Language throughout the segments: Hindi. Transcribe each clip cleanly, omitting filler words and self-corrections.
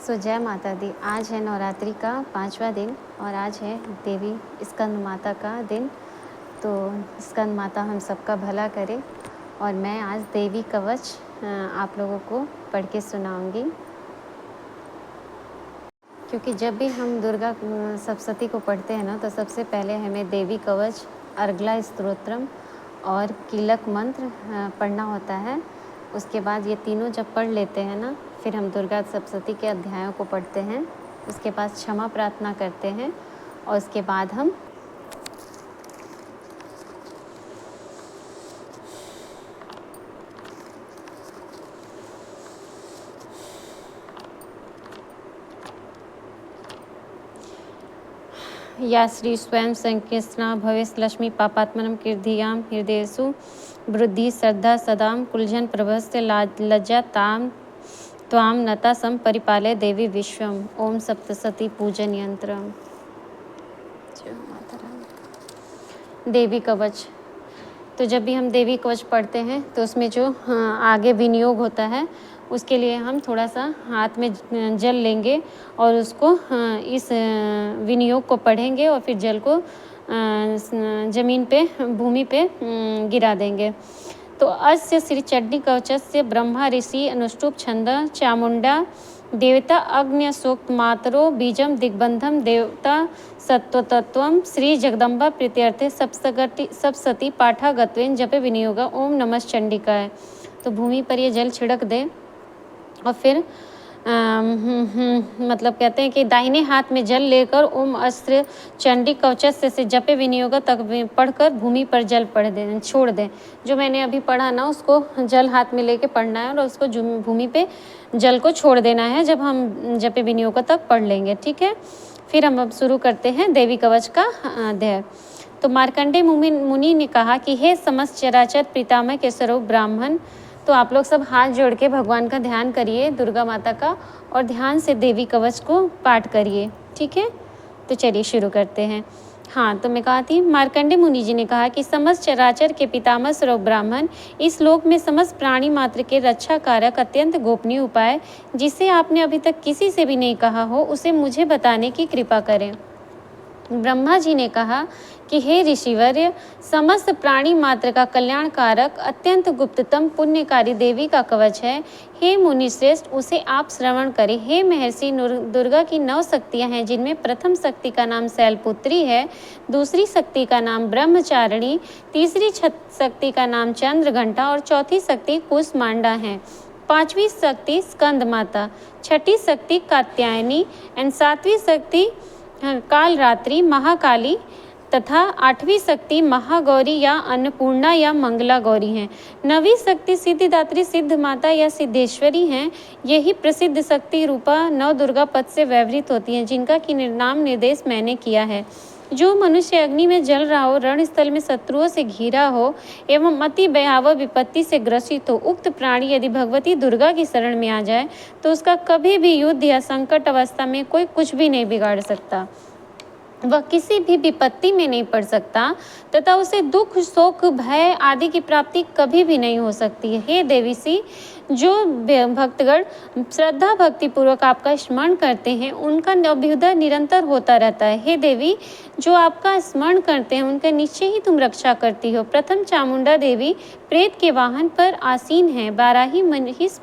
जय माता दी। आज है नवरात्रि का 5वां दिन और आज है देवी स्कंद माता का दिन। तो स्कंद माता हम सबका भला करे और मैं आज देवी कवच आप लोगों को पढ़ के सुनाऊंगी। क्योंकि जब भी हम दुर्गा सप्तशती को पढ़ते हैं ना, तो सबसे पहले हमें देवी कवच, अर्गला स्तोत्रम और कीलक मंत्र पढ़ना होता है। उसके बाद ये तीनों जब पढ़ लेते हैं ना, फिर हम दुर्गा सप्तशती के अध्यायों को पढ़ते हैं। उसके बाद क्षमा प्रार्थना करते हैं और उसके बाद हम या श्री स्वयं संकीर्षणा भवेश लक्ष्मी पापात्मनम कीर्धियाम हृदयेषु वृद्धि श्रद्धा सदाम कुलजन प्रभस्य लज्जा ताम त्वाम नता सम परिपालय देवी विश्वम। ओम सप्तशती पूजन यंत्रम। देवी कवच। तो जब भी हम देवी कवच पढ़ते हैं तो उसमें जो आगे विनियोग होता है, उसके लिए हम थोड़ा सा हाथ में जल लेंगे और उसको इस विनियोग को पढ़ेंगे और फिर जल को जमीन पे, भूमि पे गिरा देंगे। तो अस्य श्री चंडी कवचस्य ब्रह्मा ऋषि अनुष्टुप छंद चामुंडा देवता अग्नि सूक्त मातरो बीजम दिग्बंधम देवता सत्वतत्वम श्री जगदम्बा प्रीत्यर्थे सप्तशती पाठागत्वेन जपे विनियोगा ओम नमः चंडिकाय। तो भूमि पर ये जल छिड़क दें और फिर मतलब कहते हैं कि दाहिने हाथ में जल लेकर ओम अस्त्र चंडी कवचस्य से जपे विनियोग तक पढ़कर भूमि पर जल छोड़ दें। जो मैंने अभी पढ़ा ना, उसको जल हाथ में लेके पढ़ना है और उसको भूमि पे जल को छोड़ देना है जब हम जपे विनियोग तक पढ़ लेंगे। ठीक है, फिर हम अब शुरू करते हैं देवी कवच का अध्याय। तो मार्कंडेय मुनि ने कहा कि हे समस्त चराचर पितामह के स्वरूप ब्राह्मण। तो आप लोग सब हाथ जोड़ के भगवान का ध्यान करिए, दुर्गा माता का, और ध्यान से देवी कवच को पाठ करिए। ठीक है, तो चलिए शुरू करते हैं। हाँ, तो मैं कहा थी, मार्कंडेय मुनि जी ने कहा कि समस्त चराचर के पितामह स्वरूप ब्राह्मण इस लोक में समस्त प्राणी मात्र के रक्षा कारक अत्यंत गोपनीय उपाय जिसे आपने अभी तक किसी से भी नहीं कहा हो, उसे मुझे बताने की कृपा करें। ब्रह्मा जी ने कहा कि हे ऋषिवर्य, समस्त प्राणी मात्र का कल्याण कारक अत्यंत गुप्ततम पुण्यकारी देवी का कवच है। हे मुनि श्रेष्ठ, उसे आप श्रवण करें। हे महर्षि, दुर्गा की 9 शक्तियां हैं, जिनमें प्रथम शक्ति का नाम शैलपुत्री है, दूसरी शक्ति का नाम ब्रह्मचारिणी, तीसरी शक्ति का नाम चंद्रघंटा और चौथी शक्ति कुसमांडा है। 5वीं शक्ति स्कंद माता, 6ठी शक्ति कात्यायनी एंड 7वीं शक्ति काल रात्रि महाकाली तथा 8वीं शक्ति महागौरी या अन्नपूर्णा या मंगला गौरी हैं। 9वीं शक्ति सिद्धिदात्री सिद्ध माता या सिद्धेश्वरी हैं। यही प्रसिद्ध शक्ति रूपा 9 दुर्गा पद से व्यवहृत होती हैं, जिनका की नाम निर्देश मैंने किया है। जो मनुष्य अग्नि में जल रहा हो, रणस्थल में शत्रुओं से घिरा हो एवं अति भयावह विपत्ति से ग्रसित हो, उक्त प्राणी यदि भगवती दुर्गा की शरण में आ जाए तो उसका कभी भी युद्ध या संकट अवस्था में कोई कुछ भी नहीं बिगाड़ सकता। वह किसी भी विपत्ति में नहीं पड़ सकता तथा उसे दुख, शोक, भय आदि की प्राप्ति कभी भी नहीं हो सकती है। हे देवीसी, जो भक्तगण श्रद्धा भक्ति पूर्वक आपका स्मरण करते हैं, उनका अभ्युदय निरंतर होता रहता है। हे देवी, जो आपका स्मरण करते हैं, उनका निश्चय ही तुम रक्षा करती हो। प्रथम चामुंडा देवी प्रेत के वाहन पर आसीन है, वाराही महिष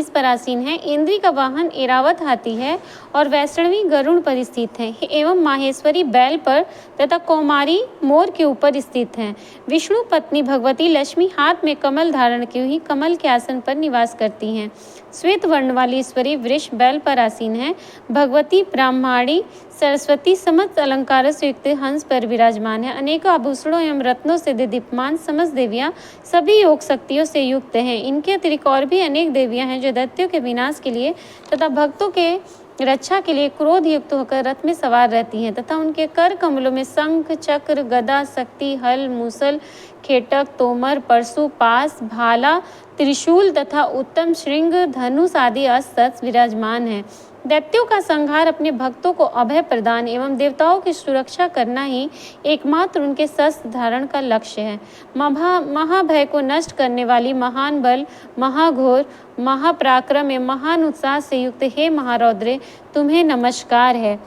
पर आसीन है, इंद्री का वाहन एरावत हाथी है और वैष्णवी गरुड़ पर स्थित है एवं माहेश्वरी बैल पर तथा कौमारी मोर के ऊपर स्थित है। विष्णु पत्नी भगवती लक्ष्मी हाथ में कमल धारण की हुई कमल के आसन पर निवास करती हैं। श्वेत वर्ण वाली ईश्वरी वृष बैल पर आसीन है। भगवती ब्राह्मणी सरस्वती समस्त अलंकार से युक्त हंस पर विराजमान है। अनेक आभूषणों एवं रत्नों से दीप्यमान समस्त देवियां सभी योग शक्तियों से युक्त हैं। इनके अतिरिक्त और भी अनेक देवियां हैं जो दैत्यों के विनाश के लिए तथा भक्तों के रक्षा के लिए क्रोध युक्त होकर रथ में सवार रहती हैं तथा उनके कर कमलों में शंख, चक्र, गदा, शक्ति, हल, मूसल, खेटक, तोमर, परशु, पास, भाला, त्रिशूल तथा उत्तम श्रृंग, धनुष आदि अस्त्र विराजमान हैं। दैत्यों का संहार, अपने भक्तों को अभय प्रदान एवं देवताओं की सुरक्षा करना ही एकमात्र उनके शस्त्र धारण का लक्ष्य है। महाभय को नष्ट करने वाली महान बल, महाघोर, महापराक्रम एवं महान उत्साह से युक्त हे महारौद्र, तुम्हें नमस्कार है।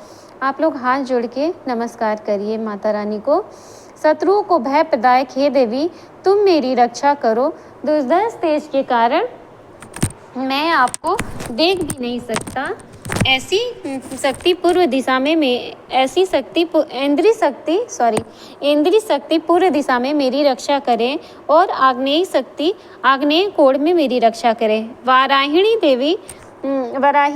आप लोग हाथ जोड़ के नमस्कार करिए माता रानी को। शत्रुओं को भय प्रदायक हे देवी, तुम मेरी रक्षा करो। दुर्धर तेज के कारण मैं आपको देख भी नहीं सकता। ऐसी शक्ति पूर्व दिशा में इंद्रिय शक्ति पूर्व दिशा में मेरी रक्षा करें और आग्नेय कोण में मेरी रक्षा करें। वराही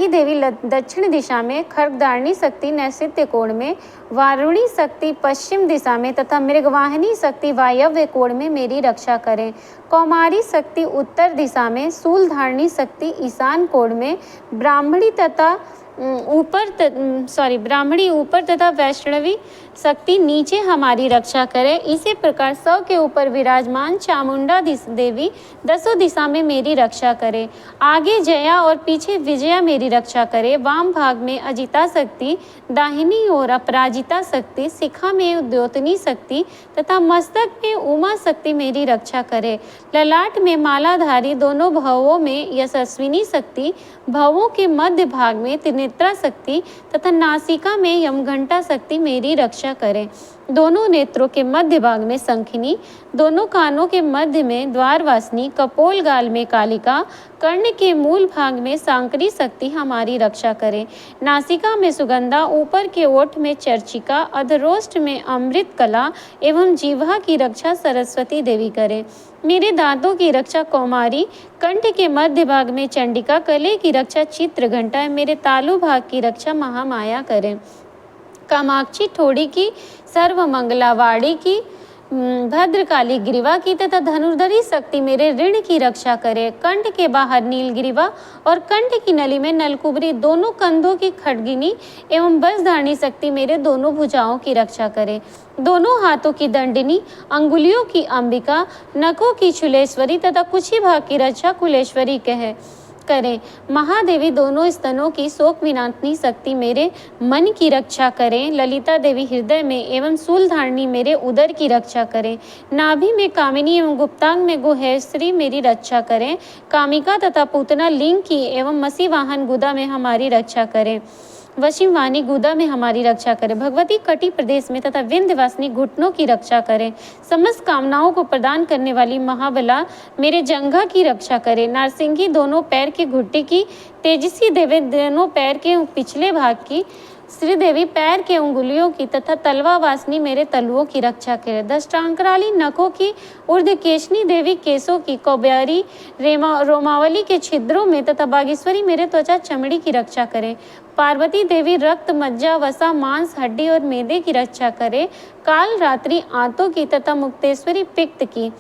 देवी दक्षिण दिशा में, खड्गधारिणी शक्ति नैऋत्य कोण में, वारुणी शक्ति पश्चिम दिशा में तथा मृगवाहिनी शक्ति वायव्य कोण में मेरी रक्षा करें। कौमारी शक्ति उत्तर दिशा में, शूलधारिणी शक्ति ईशान कोण में, ब्राह्मणी ऊपर तथा वैष्णवी शक्ति नीचे हमारी रक्षा करे। इसी प्रकार सौ के ऊपर विराजमान चामुंडा देवी दसों दिशा में मेरी रक्षा करे। आगे जया और पीछे विजया मेरी रक्षा करे। वाम भाग में अजिता शक्ति, दाहिनी ओर अपराजिता शक्ति, शिखा में उद्योतनी शक्ति तथा मस्तक में उमा शक्ति मेरी रक्षा करे। ललाट में मालाधारी, दोनों भवों में यशस्विनी शक्ति, भवों के मध्य भाग में त्रिनेत्रा शक्ति तथा नासिका में यमघंटा शक्ति मेरी रक्षा करें। दोनों नेत्रों के मध्य भाग में शंखिनी, दोनों कानों के मध्य में द्वारवासिनी, कपोल गाल में कालिका, कर्ण के मूल भाग में सांकरी शक्ति हमारी रक्षा करें। नासिका में सुगंधा, ऊपर के ओठ में चर्चिका, अधरोष्ट में अमृत कला एवं जीवा की रक्षा सरस्वती देवी करें। मेरे दांतों की रक्षा कौमारी, कंठ के मध्य भाग में चंडिका, गले की रक्षा चित्र घंटा, मेरे तालु भाग की रक्षा महामाया करें। कामाक्षी ठोड़ी की, सर्वमंगलावाड़ी की, भद्रकाली ग्रीवा की तथा धनुर्धरी शक्ति मेरे ऋण की रक्षा करे। कंठ के बाहर नीलग्रीवा और कंठ की नली में नलकुबरी, दोनों कंधों की खड्गिनी एवं बसधारणी शक्ति मेरे दोनों भुजाओं की रक्षा करे। दोनों हाथों की दंडिनी, अंगुलियों की अंबिका, नखों की चूलेश्वरी तथा कुछ ही भाग की रक्षा कुलेश्वरी करें। महादेवी दोनों स्तनों की शोक विनाशनी शक्ति मेरे मन की रक्षा करें। ललिता देवी हृदय में एवं शूलधारिणी मेरे उदर की रक्षा करें। नाभि में कामिनी एवं गुप्तांग में गुहेश्वरी मेरी रक्षा करें। कामिका तथा पूतना लिंग की एवं मसी वाहन गुदा में हमारी रक्षा करें। वशिम वाणी गुदा में हमारी रक्षा करें। भगवती कटी प्रदेश में तथा विंध्यवासिनी घुटनों की रक्षा करें। समस्त कामनाओं को प्रदान करने वाली महाबला मेरे जंघा की रक्षा करें। नारसिंगी दोनों पैर के घुट्टे की, तेजस्वी देवी दोनों पैर के पिछले भाग की, श्रीदेवी पैर के उंगलियों की तथा तलवा वासनी मेरे तलुओं की रक्षा करे। दष्टांकराली नखों की, ऊर्ध्वकेशनी देवी केशों की, कौब्यारी रोमावली के छिद्रों में तथा बागेश्वरी मेरे त्वचा चमड़ी की रक्षा करें। पार्वती देवी रक्त, मज्जा, वसा, मांस, हड्डी और मैदे की रक्षा करे। काल रात्रि आंतों की तथा मुक्तेश्वरी पित्त की।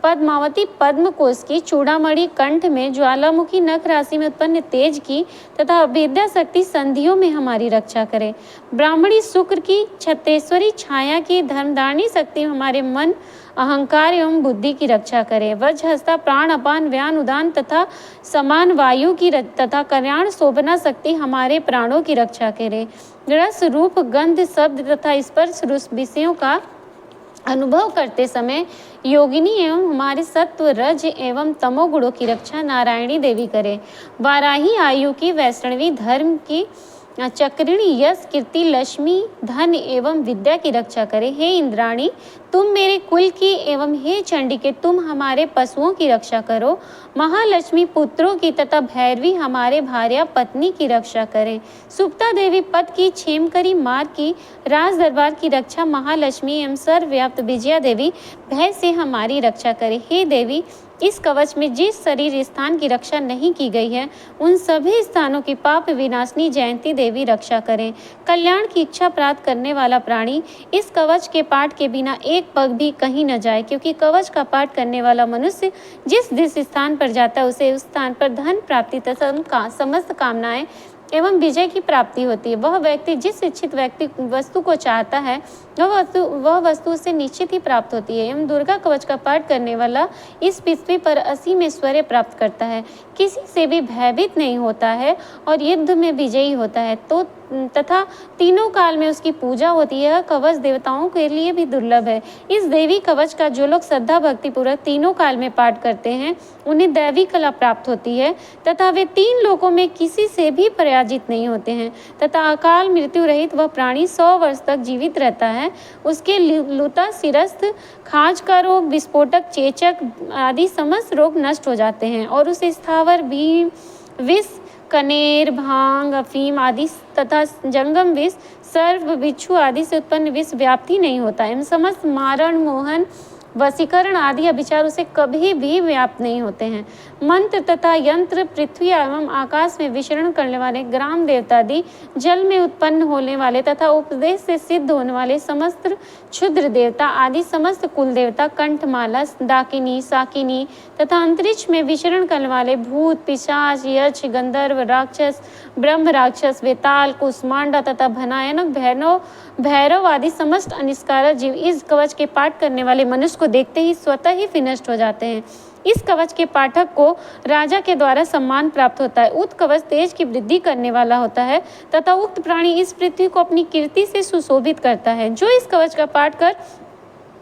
पद्मावती पद्म कोश की, चूड़ामणि कंठ में, ज्वालामुखी नख राशि में उत्पन्न तेज की तथा अभेद्या शक्ति संधियों में हमारी रक्षा करे। ब्राह्मणी शुक्र की, छत्तेश्वरी छाया की, धर्मधारिणी शक्ति हमारे मन, अहंकार एवं बुद्धि की रक्षा करे। वज्रहस्ता प्राण अपान व्यान उदान तथा समान वायु की तथा कल्याण शोभना शक्ति हमारे प्राणों की रक्षा करे। रस रूप गंध शब्द तथा स्पर्श विषयों का अनुभव करते समय योगिनी एवं हमारे सत्व रज एवं तमोगुणों की रक्षा नारायणी देवी करे। वाराही आयु की, वैष्णवी धर्म की, चक्रिणी यश कीर्ति लक्ष्मी धन एवं विद्या की रक्षा करे। हे इंद्राणी तुम मेरे कुल की एवं हे चंडिके तुम हमारे पशुओं की रक्षा करो। महालक्ष्मी पुत्रों की तथा भैरवी हमारे भार्या पत्नी की रक्षा करें। सुप्ता देवी पद की, क्षेमकरी मार की, राज दरबार की रक्षा महालक्ष्मी एवं सर्वव्याप्त विजया देवी भय से हमारी रक्षा करे। हे देवी इस कवच में जिस शरीर स्थान की रक्षा नहीं की गई है उन सभी स्थानों की पाप विनाशनी जयंती देवी रक्षा करें। कल्याण की इच्छा प्राप्त करने वाला प्राणी इस कवच के पाठ के बिना एक पग भी कहीं न जाए, क्योंकि कवच का पाठ करने वाला मनुष्य जिस स्थान पर जाता है उसे उस स्थान पर धन प्राप्ति तथा समस्त कामनाएं एवं विजय की प्राप्ति होती है। वह व्यक्ति जिस इच्छित वस्तु को चाहता है वह वस्तु उसे निश्चित ही प्राप्त होती है। एवं दुर्गा कवच का पाठ करने वाला इस पृथ्वी पर असीम ऐश्वर्य प्राप्त करता है, किसी से भी भयभीत नहीं होता है और युद्ध में विजयी होता है। तो तथा तीनों काल में उसकी पूजा होती है। यह कवच देवताओं के लिए भी दुर्लभ है। इस देवी कवच का जो लोग श्रद्धा भक्ति पूर्वक तीनों काल में पाठ करते हैं उन्हें दैवी कला प्राप्त होती है तथा वे 3 लोकों में किसी से भी पराजित नहीं होते हैं तथा अकाल मृत्यु रहित वह प्राणी 100 वर्ष तक जीवित रहता है। उसके लूता, सिरस्थ, खाज का रोग, विस्फोटक, चेचक आदि समस्त रोग नष्ट हो जाते हैं और उसे स्थावर भी विष, कनेर, भांग, अफीम आदि तथा जंगम विष, सर्प, बिच्छू आदि से उत्पन्न विष व्याप्ति नहीं होता है। समस्त मारण, मोहन, वशीकरण आदि अभिचार उसे कभी भी व्याप्त नहीं होते हैं। मंत्र तथा यंत्र, पृथ्वी एवं आकाश में विचरण करने वाले ग्राम देवता आदि, जल में उत्पन्न होने वाले तथा उपदेश से सिद्ध होने वाले समस्त क्षुद्र देवता आदि समस्त कुल देवता, कंठमाला, दाकिनी, साकिनी तथा अंतरिक्ष में विचरण करने वाले भूत, पिशाच, यक्ष, गंधर्व, राक्षस, ब्रह्म राक्षस, वेताल, कुष्मांडा तथा भयानक भैरव आदि समस्त अनिष्कार जीव इस कवच के पाठ करने वाले मनुष्य को देखते ही स्वतः ही विनष्ट हो जाते हैं। इस कवच के पाठक को राजा के द्वारा सम्मान प्राप्त होता है। उक्त कवच तेज की वृद्धि करने वाला होता है तथा उक्त प्राणी इस पृथ्वी को अपनी कीर्ति से सुशोभित करता है। जो इस कवच का पाठ कर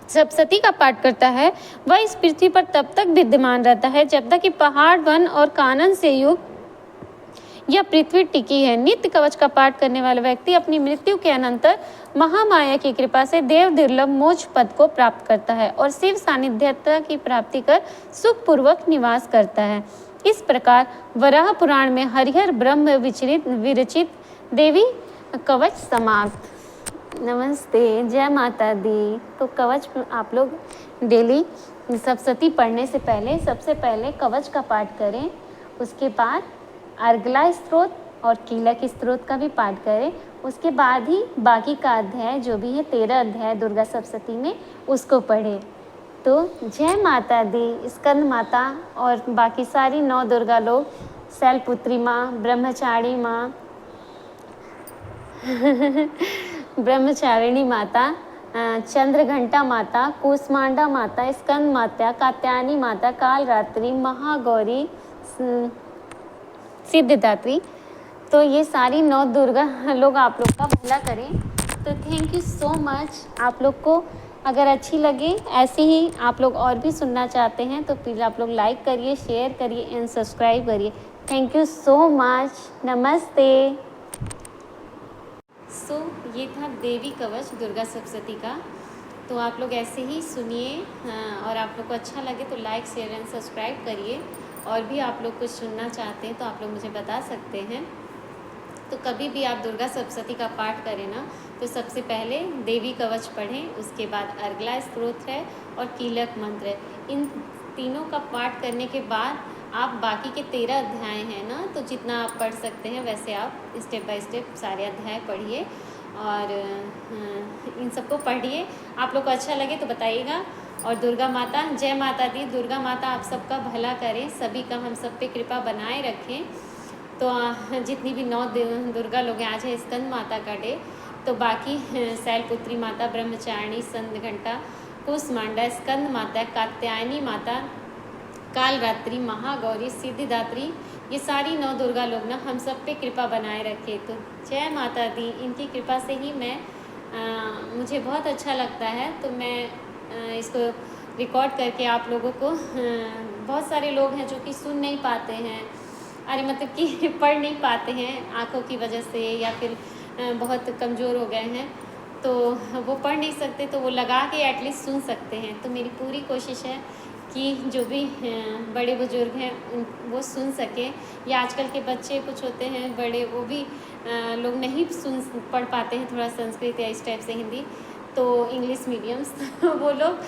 सप्तशती का पाठ करता है वह इस पृथ्वी पर तब तक विद्यमान रहता है जब तक कि पहाड़, वन और कानन से युक्त यह पृथ्वी टिकी है। नित्य कवच का पाठ करने वाला व्यक्ति अपनी मृत्यु के अनंतर महामाया की कृपा से देव दुर्लभ मोक्ष पद को प्राप्त करता है और शिव सानिध्यता की प्राप्ति कर सुखपूर्वक निवास करता है। इस प्रकार वराह पुराण में हरिहर ब्रह्म विरचित देवी कवच समाप्त। नमस्ते, जय माता दी। तो कवच आप लोग डेली सप्तशती पढ़ने से पहले सबसे पहले कवच का पाठ करें, उसके बाद अर्गला स्त्रोत और कीलक स्त्रोत का भी पाठ करें, उसके बाद ही बाकी का अध्याय जो भी है 13 अध्याय दुर्गा सप्तशती में उसको पढ़ें। तो जय माता दी। स्कंद माता और बाकी सारी 9 दुर्गा लोग, शैलपुत्री माँ, ब्रह्मचारिणी माँ ब्रह्मचारिणी माता, चंद्रघंटा माता, कूष्मांडा माता, स्कंद माता, कात्यायनी माता, कालरात्रि, महागौरी, सिद्धिदात्री, तो ये सारी 9 दुर्गा लोग आप लोग का भला करें। तो थैंक यू सो मच। आप लोग को अगर अच्छी लगे ऐसे ही आप लोग और भी सुनना चाहते हैं तो प्लीज़ आप लोग लाइक करिए, शेयर करिए एंड सब्सक्राइब करिए। Thank you so much. नमस्ते। सो ये था देवी कवच दुर्गा सप्तशती का। तो आप लोग ऐसे ही सुनिए और आप लोग को अच्छा लगे तो लाइक, शेयर एंड सब्सक्राइब करिए। और भी आप लोग कुछ सुनना चाहते हैं तो आप लोग मुझे बता सकते हैं। तो कभी भी आप दुर्गा सप्तशती का पाठ करें ना तो सबसे पहले देवी कवच पढ़ें, उसके बाद अर्गला स्त्रोत है और कीलक मंत्र है। इन तीनों का पाठ करने के बाद आप बाकी के 13 अध्याय हैं ना, तो जितना आप पढ़ सकते हैं वैसे आप स्टेप बाय स्टेप सारे अध्याय पढ़िए और इन सबको पढ़िए। आप लोग को अच्छा लगे तो बताइएगा। और दुर्गा माता, जय माता दी। दुर्गा माता आप सबका भला करें, सभी का हम सब पे कृपा बनाए रखें। तो जितनी भी 9 दुर्गा लोग हैं, आज है स्कंद माता का डे, तो बाकी शैलपुत्री माता, ब्रह्मचारिणी, चंद्रघंटा, कूष्मांडा, स्कंद माता, कात्यायनी माता, कालरात्रि, महागौरी, सिद्धिदात्री, ये सारी 9 दुर्गा लोग ना हम सब पे कृपा बनाए रखे। तो जय माता दी। इनकी कृपा से ही मैं मुझे बहुत अच्छा लगता है। तो मैं इसको रिकॉर्ड करके आप लोगों को बहुत सारे लोग हैं जो कि सुन नहीं पाते हैं, अरे मतलब कि पढ़ नहीं पाते हैं आँखों की वजह से या फिर बहुत कमज़ोर हो गए हैं, तो वो पढ़ नहीं सकते, तो वो लगा के एटलीस्ट सुन सकते हैं। तो मेरी पूरी कोशिश है कि जो भी बड़े बुजुर्ग हैं वो सुन सकें, या आजकल के बच्चे कुछ होते हैं बड़े, वो भी लोग नहीं पढ़ पाते हैं थोड़ा संस्कृत या इस टाइप से हिंदी, तो इंग्लिश मीडियम्स वो लोग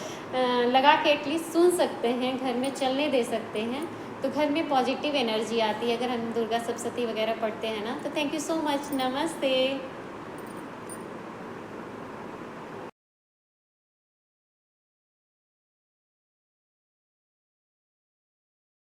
लगा के एटलीस्ट सुन सकते हैं, घर में चलने दे सकते हैं, तो घर में पॉजिटिव एनर्जी आती है अगर हम दुर्गा सप्तशती वगैरह पढ़ते हैं ना। तो थैंक यू सो मच। नमस्ते।